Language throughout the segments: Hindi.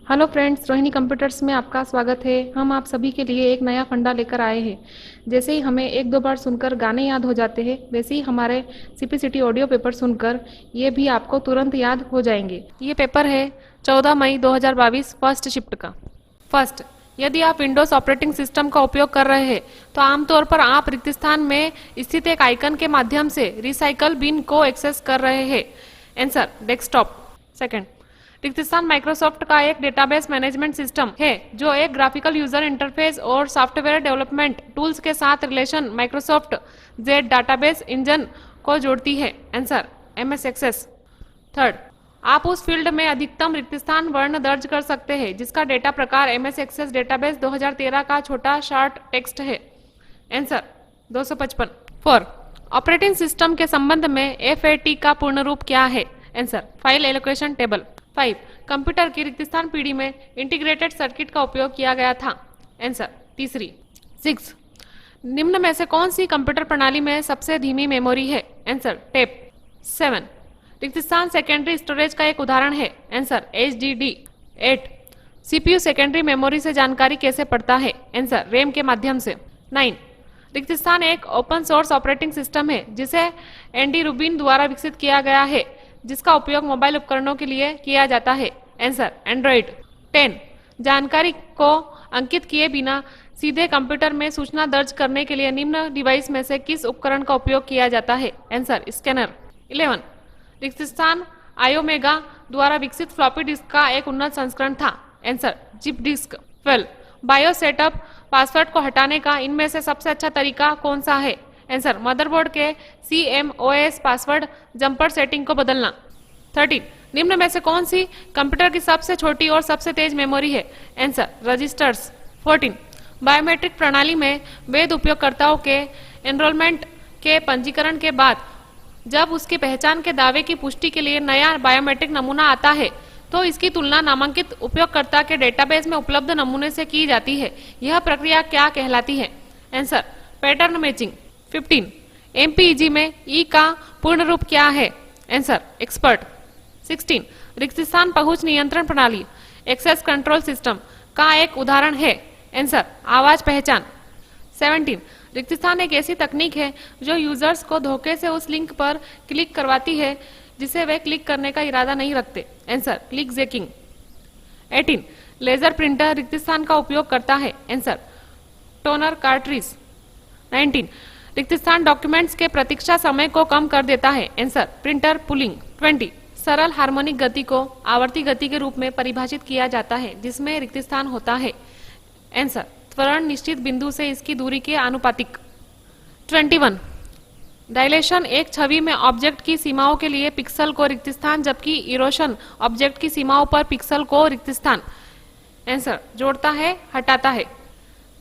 हेलो फ्रेंड्स, रोहिणी कंप्यूटर्स में आपका स्वागत है। हम आप सभी के लिए एक नया फंडा लेकर आए हैं। जैसे ही हमें एक दो बार सुनकर गाने याद हो जाते हैं, वैसे ही हमारे सीपीसीटी ऑडियो पेपर सुनकर ये भी आपको तुरंत याद हो जाएंगे। ये पेपर है 14 मई 2022 फर्स्ट शिफ्ट का। फर्स्ट, यदि आप विंडोज ऑपरेटिंग सिस्टम का उपयोग कर रहे हैं तो आमतौर पर आप रिक्त स्थान में स्थित एक आइकन के माध्यम से रिसाइकल बिन को एक्सेस कर रहे हैं। Answer, desktop. सेकंड, रिक्त स्थान माइक्रोसॉफ्ट का एक डेटाबेस मैनेजमेंट सिस्टम है जो एक ग्राफिकल यूजर इंटरफेस और सॉफ्टवेयर डेवलपमेंट टूल्स के साथ relation Microsoft Z database engine को जोड़ती है। Answer, MS access. थर्ड, आप उस फील्ड में अधिकतम रिक्त स्थान वर्ण दर्ज कर सकते हैं जिसका डेटा प्रकार एमएस एक्सेस डेटाबेस 2013 का छोटा शॉर्ट टेक्स्ट है। आंसर, 255। 4, ऑपरेटिंग सिस्टम के संबंध में एफएटी का पूर्ण रूप क्या है? Answer, file allocation table. 5, computer की रिक्त स्थान पीढ़ी में इंटीग्रेटेड सर्किट का उपयोग किया गया था। आंसर, तीसरी। 6, निम्न में से कौन सी कंप्यूटर प्रणाली में सबसे धीमी मेमोरी है? Answer, tape. 7, रिक्त स्थान सेकेंडरी स्टोरेज का एक उदाहरण है। Answer, HDD. 8, CPU secondary memory से जानकारी कैसे पढ़ता है? आंसर, रैम के माध्यम से। 9, रिक्त स्थान एक ओपन सोर्स ऑपरेटिंग सिस्टम है जिसे एंडी रूबिन द्वारा विकसित किया गया है जिसका उपयोग मोबाइल उपकरणों के लिए किया जाता है। Answer, Android. 10, जानकारी को अंकित किए बिना सीधे कंप्यूटर में सूचना दर्ज करने के लिए निम्न डिवाइस में से किस उपकरण का उपयोग किया जाता है? Answer, scanner. 11, रिक्त स्थान आयोमेगा द्वारा विकसित फ्लॉपी डिस्क का एक उन्नत संस्करण था। Answer, zip disk. 12, bio setup password को हटाने का इनमें से सबसे अच्छा तरीका कौन सा है? आंसर, मदरबोर्ड के CMOS पासवर्ड जंपर सेटिंग को बदलना। 13, निम्न में से कौन सी कंप्यूटर की सबसे छोटी और सबसे तेज मेमोरी है? Answer, registers. 14, बायोमेट्रिक प्रणाली में वैध उपयोगकर्ताओं के एनरोलमेंट के पंजीकरण के बाद जब उसकी पहचान के दावे की पुष्टि के लिए नया बायोमेट्रिक नमूना आता है तो इसकी तुलना नामांकित उपयोगकर्ता के डेटाबेस में उपलब्ध नमूने से की जाती है। यह प्रक्रिया क्या कहलाती है? Answer, pattern matching. 15, MPEG में ई का पूर्ण रूप क्या है? Answer, expert. 16, रिक्त स्थान पहुंच नियंत्रण प्रणाली एक्सेस कंट्रोल सिस्टम का एक उदाहरण है। आंसर, आवाज पहचान। 17, रिक्त स्थान एक ऐसी तकनीक है जो यूजर्स को धोखे से उस लिंक पर क्लिक करवाती है जिसे वे क्लिक करने का इरादा नहीं रखते। Answer, click jacking. 18, laser printer रिक्त स्थान का उपयोग करता है। Answer, toner cartridge. 19, रिक्त स्थान डॉक्यूमेंट्स के प्रतीक्षा समय को कम कर देता है। Answer, printer pulling. 20, सरल हार्मोनिक गति को आवर्ती गति के रूप में परिभाषित किया जाता है जिसमें रिक्त स्थान होता है। आंसर, त्वरण निश्चित बिंदु से इसकी दूरी के आनुपातिक। 21, डायलेशन एक छवि में ऑब्जेक्ट की सीमाओं के लिए पिक्सल को रिक्त स्थान जबकि इरोशन ऑब्जेक्ट की सीमाओं पर पिक्सल को रिक्त स्थान। आंसर, जोड़ता है, हटाता है।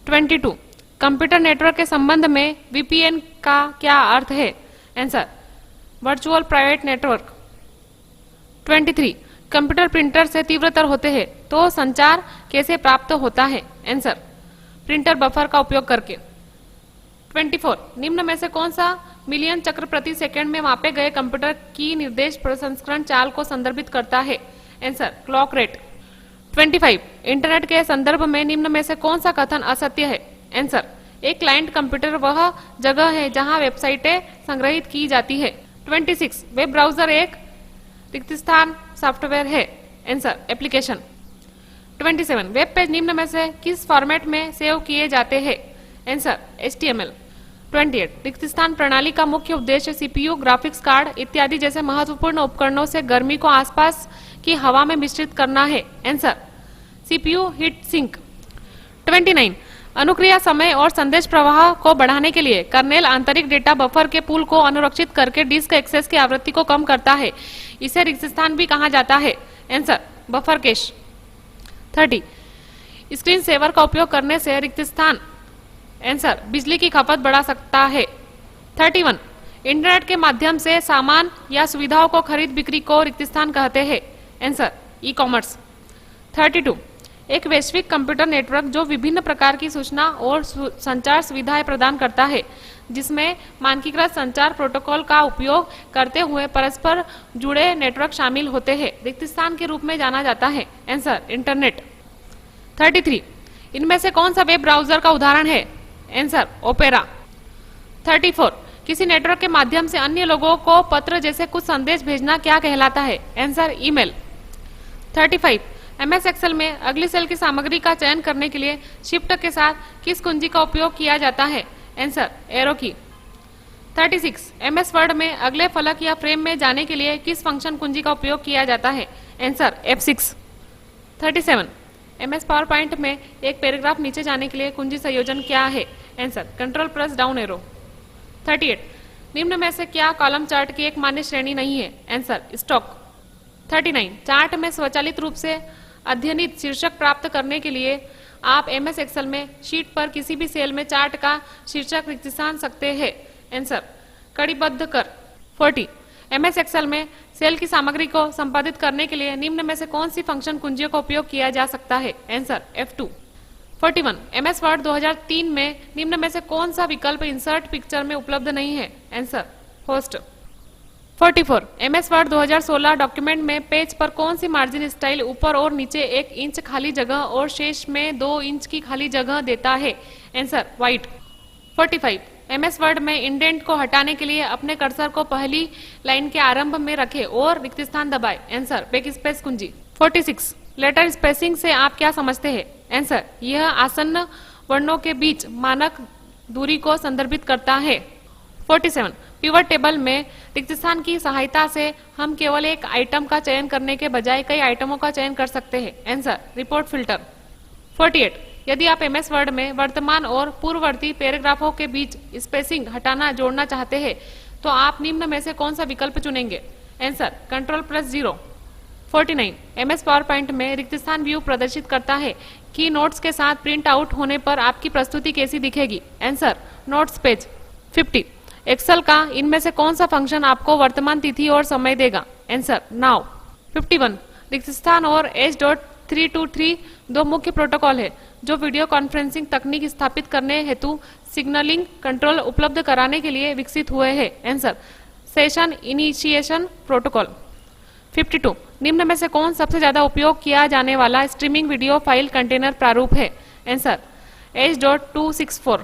22, कंप्यूटर नेटवर्क के संबंध में VPN का क्या अर्थ है? Answer, virtual private network. 23, computer printer से तीव्रतर होते हैं तो संचार कैसे प्राप्त होता है? आंसर, प्रिंटर बफर का उपयोग करके। 24, निम्न में से कौन सा मिलियन चक्र प्रति सेकंड में मापे गए कंप्यूटर की निर्देश प्रसंस्करण चाल को संदर्भित करता है? Answer, clock rate. 25, इंटरनेट के संदर्भ में निम्न में से कौन सा कथन असत्य है? आंसर, एक क्लाइंट कंप्यूटर वह जगह है जहां वेबसाइटें संग्रहित की जाती है। 26, वेब ब्राउजर एक रिक्त स्थान सॉफ्टवेयर है। Answer, application. 27, वेब पेज निम्न में से किस फॉर्मेट में सेव किए जाते हैं? Answer, HTML। 28, रिक्त स्थान प्रणाली का मुख्य उद्देश्य CPU, ग्राफिक्स कार्ड इत्यादि जैसे महत्वपूर्ण उपकरणों से गर्मी को आसपास की हवा में मिश्रित करना है। Answer, CPU heat sink. 29, अनुक्रिया समय और संदेश प्रवाह को बढ़ाने के लिए कर्नेल आंतरिक डेटा बफर के पूल को अनुरक्षित करके डिस्क एक्सेस की आवृत्ति को कम करता है। इसे रिक्त स्थान भी कहा जाता है। Answer, buffer cache. 30, screen saver का उपयोग करने से रिक्त स्थान। आंसर, बिजली की खपत बढ़ा सकता है। 31, इंटरनेट के माध्यम से सामान या सुविधाओं को खरीद बिक्री को रिक्त स्थान कहते हैं। Answer, e commerce. 32, एक वैश्विक कंप्यूटर नेटवर्क जो विभिन्न प्रकार की सूचना और संचार सुविधाएं प्रदान करता है, जिसमें मानकीकृत संचार प्रोटोकॉल का उपयोग करते हुए परस्पर जुड़े नेटवर्क शामिल होते हैं, रिक्त स्थान के रूप में जाना जाता है। Answer internet. 33 इनमें से कौन सा वेब ब्राउजर का उदाहरण है? Answer opera. 34 किसी नेटवर्क के माध्यम से अन्य लोगों को पत्र जैसे कुछ संदेश भेजना क्या कहलाता है? Answer email. 35 MS एक्सेल में अगली सेल की सामग्री का चयन करने के लिए शिफ्ट के साथ किस कुंजी का उपयोग किया जाता है? आंसर एरो की। 36 MS वर्ड में अगले फलक या फ्रेम में जाने के लिए किस फंक्शन कुंजी का उपयोग किया जाता है? Answer F6। 37 MS power point में एक पैराग्राफ नीचे जाने के लिए कुंजी संयोजन क्या है? Answer control+ down arrow. 38 निम्न में से क्या कॉलम चार्ट की एक मान्य श्रेणी नहीं है? Answer stock. 39 चार्ट में स्वचालित रूप से अध्ययनित शीर्षक प्राप्त करने के लिए आप MS एक्सेल में शीट पर किसी भी सेल में चार्ट का शीर्षक रिक्त स्थान सकते हैं। आंसर कड़ीबद्ध कर। 40 MS एक्सेल में सेल की सामग्री को संपादित करने के लिए निम्न में से कौन सी फंक्शन कुंजियों का उपयोग किया जा सकता है? Answer F2। 41 MS वर्ड 2003 में निम्न में से कौन सा विकल्प इंसर्ट पिक्चर में उपलब्ध नहीं है? Answer host. 44 MS word 2016 document में पेज पर कौन सी मार्जिन स्टाइल ऊपर और नीचे 1 इंच खाली जगह और शेष में 2 इंच की खाली जगह देता है? Answer white. 45 MS वर्ड में इंडेंट को हटाने के लिए अपने कर्सर को पहली लाइन के आरंभ में रखें और रिक्त स्थान दबाएं। आंसर बैकस्पेस कुंजी। 46 लेटर स्पेसिंग से आप क्या समझते हैं? आंसर यह आसन्न वर्णों के बीच मानक दूरी को संदर्भित करता है। 47 पिवट टेबल में रिक्त स्थान की सहायता से हम केवल एक आइटम का चयन करने के बजाय कई आइटमों का चयन कर सकते हैं। Answer report filter. 48 यदि आप MS वर्ड में वर्तमान और पूर्ववर्ती पैराग्राफों के बीच स्पेसिंग हटाना जोड़ना चाहते हैं तो आप निम्न में से कौन सा विकल्प चुनेंगे? आंसर कंट्रोल+0। 49 MS पावर पॉइंट में रिक्त स्थान व्यू प्रदर्शित करता है कि नोट्स के साथ प्रिंट आउट होने पर आपकी प्रस्तुति कैसी दिखेगी? Answer notes page. 50 एक्सेल का इनमें से कौन सा फंक्शन आपको वर्तमान तिथि और समय देगा? Answer now. 51 रिक्त स्थान और H.323 दो मुख्य प्रोटोकॉल है जो वीडियो कॉन्फ्रेंसिंग तकनीक स्थापित करने हेतु सिग्नलिंग कंट्रोल उपलब्ध कराने के लिए विकसित हुए हैं। Answer session initiation protocol. 52 निम्न में से कौन सबसे ज्यादा उपयोग किया जाने वाला स्ट्रीमिंग वीडियो फाइल कंटेनर प्रारूप है? Answer H.264।